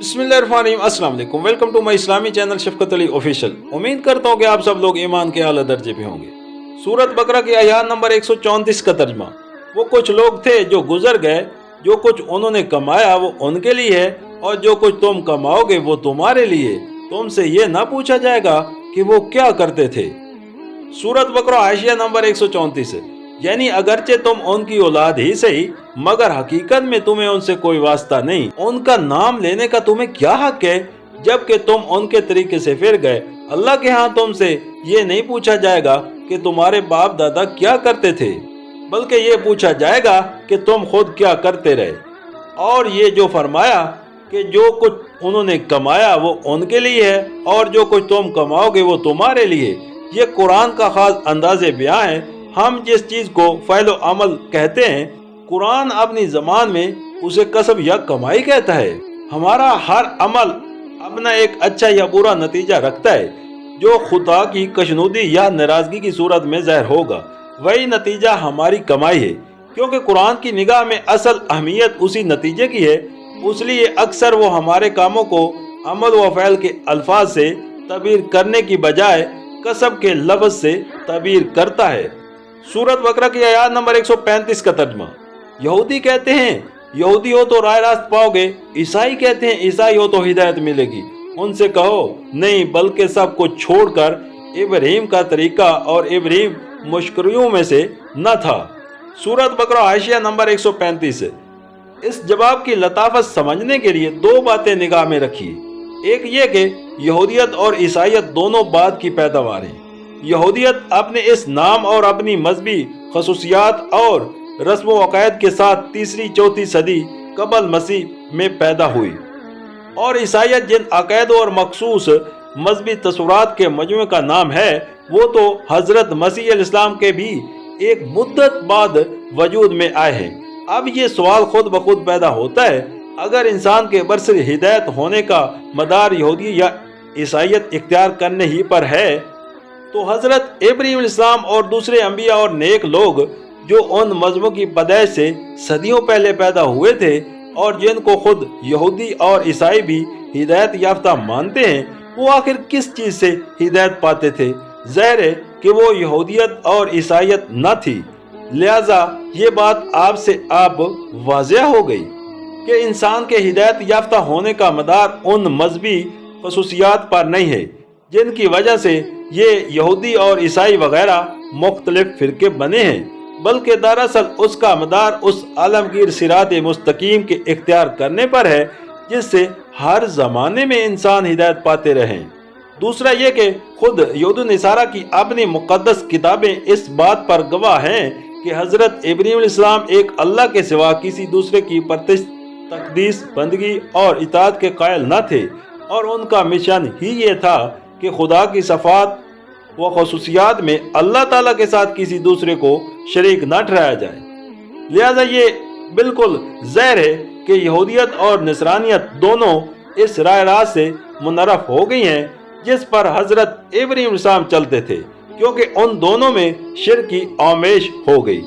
बिस्मिल्लाहिर्रहमानिर्रहीम, अस्सलाम वालेकुम। वेलकम टू माय इस्लामी चैनल शफकत अली ऑफिशियल। उम्मीद करता हूँ कि आप सब लोग ईमान के आला दर्जे पे होंगे। सूरत बकरा की आयत नंबर 134 का तर्जमा। वो कुछ लोग थे जो गुजर गए, जो कुछ उन्होंने कमाया वो उनके लिए है और जो कुछ तुम कमाओगे वो तुम्हारे लिए। तुमसे ये ना पूछा जाएगा कि वो क्या करते थे। सूरत बकरा आयत नंबर 134। यानी अगरचे तुम उनकी औलाद ही सही, मगर हकीकत में तुम्हें उनसे कोई वास्ता नहीं। उनका नाम लेने का तुम्हें क्या हक है जबकि तुम उनके तरीके से फिर गए। अल्लाह के यहाँ तुमसे ये नहीं पूछा जाएगा कि तुम्हारे बाप दादा क्या करते थे, बल्कि ये पूछा जाएगा कि तुम खुद क्या करते रहे। और ये जो फरमाया कि जो कुछ उन्होंने कमाया वो उनके लिए है और जो कुछ तुम कमाओगे वो तुम्हारे लिए, ये कुरान का खास अंदाज़े बयां है। हम जिस चीज़ को फ़ैल व अमल कहते हैं, कुरान अपनी ज़बान में उसे कसब या कमाई कहता है। हमारा हर अमल अपना एक अच्छा या बुरा नतीजा रखता है, जो खुदा की कशनूदी या नाराज़गी की सूरत में ज़ाहिर होगा वही नतीजा हमारी कमाई है। क्योंकि कुरान की निगाह में असल अहमियत उसी नतीजे की है, इसलिए अक्सर वो हमारे कामों को अमल व फ़ैल के अल्फाज से तबीर करने की बजाय कसब के लफ्ज़ से तबीर करता है। सूरत बकरा की आयत नंबर 135 का तर्जमा। यहूदी कहते हैं यहूदी हो तो राह रास्त पाओगे, ईसाई कहते हैं ईसाई हो तो हिदायत मिलेगी। उनसे कहो नहीं, बल्कि सब कुछ छोड़कर इब्राहिम का तरीका और इब्राहिम मुशकियों में से न था। सूरत बकरा आयत नंबर 135। इस जवाब की लताफत समझने के लिए दो बातें निगाह में रखिए। एक ये कि यहूदियत और ईसाइयत दोनों बात की पैदावार हैं। यहूदियत अपने इस नाम और अपनी मजहबी खसूसियात और रस्म व अकायद के साथ तीसरी चौथी सदी कबल मसीह में पैदा हुई, और ईसाइयत जिन अकायद और मखसूस मजहबी तस्वुरात के मजमूए का नाम है वो तो हजरत मसीह अलैहिस्सलाम के भी एक मुद्दत बाद वजूद में आए हैं। अब ये सवाल खुद ब खुद पैदा होता है, अगर इंसान के बरसर हिदायत होने का मदार यहूदी या ईसाइयत इख्तियार करने ही पर है, तो हजरत इब्राहीम अलैहिस्सलाम और दूसरे अंबिया और नेक लोग जो उन मजहबों की पैदाइश से सदियों पहले पैदा हुए थे और जिनको खुद यहूदी और ईसाई भी हिदायत याफ्ता मानते हैं, वो आखिर किस चीज़ से हिदायत पाते थे? ज़ाहिर है कि वो यहूदियत और ईसाइयत न थी। लिहाजा ये बात आपसे आप वाज़ेह हो गई कि इंसान के हिदायत याफ्ता होने का मदार उन मजहबी खसूसियात पर नहीं है जिनकी वजह से ये यहूदी और ईसाई वगैरह मुख्तलिफ फ़िरके बने हैं, बल्कि दरअसल उसका मदार उस आलमगीर सिरात मुस्तकीम के इख्तियार करने पर है जिससे हर ज़माने में इंसान हिदायत पाते रहें। दूसरा ये कि खुद यहूद नसारा की अपनी मुक़द्दस किताबें इस बात पर गवाह हैं कि हज़रत इब्राहीम अलैहिस्सलाम एक अल्लाह के सिवा किसी दूसरे की परस्तिश, तक़दीस, बंदगी और इताअत के कायल न थे, और उनका मिशन ही ये था कि खुदा की सफ़ात व खसूसियात में अल्लाह ताला के साथ किसी दूसरे को शरीक न ठहराया जाए। लिहाजा ये बिल्कुल ज़ाहिर है कि यहूदियत और नसरानियत दोनों इस राह रास्त से मुनरफ हो गई हैं जिस पर हज़रत इब्राहीम अलैहिस्सलाम चलते थे, क्योंकि उन दोनों में शिर्क की आमेश हो गई।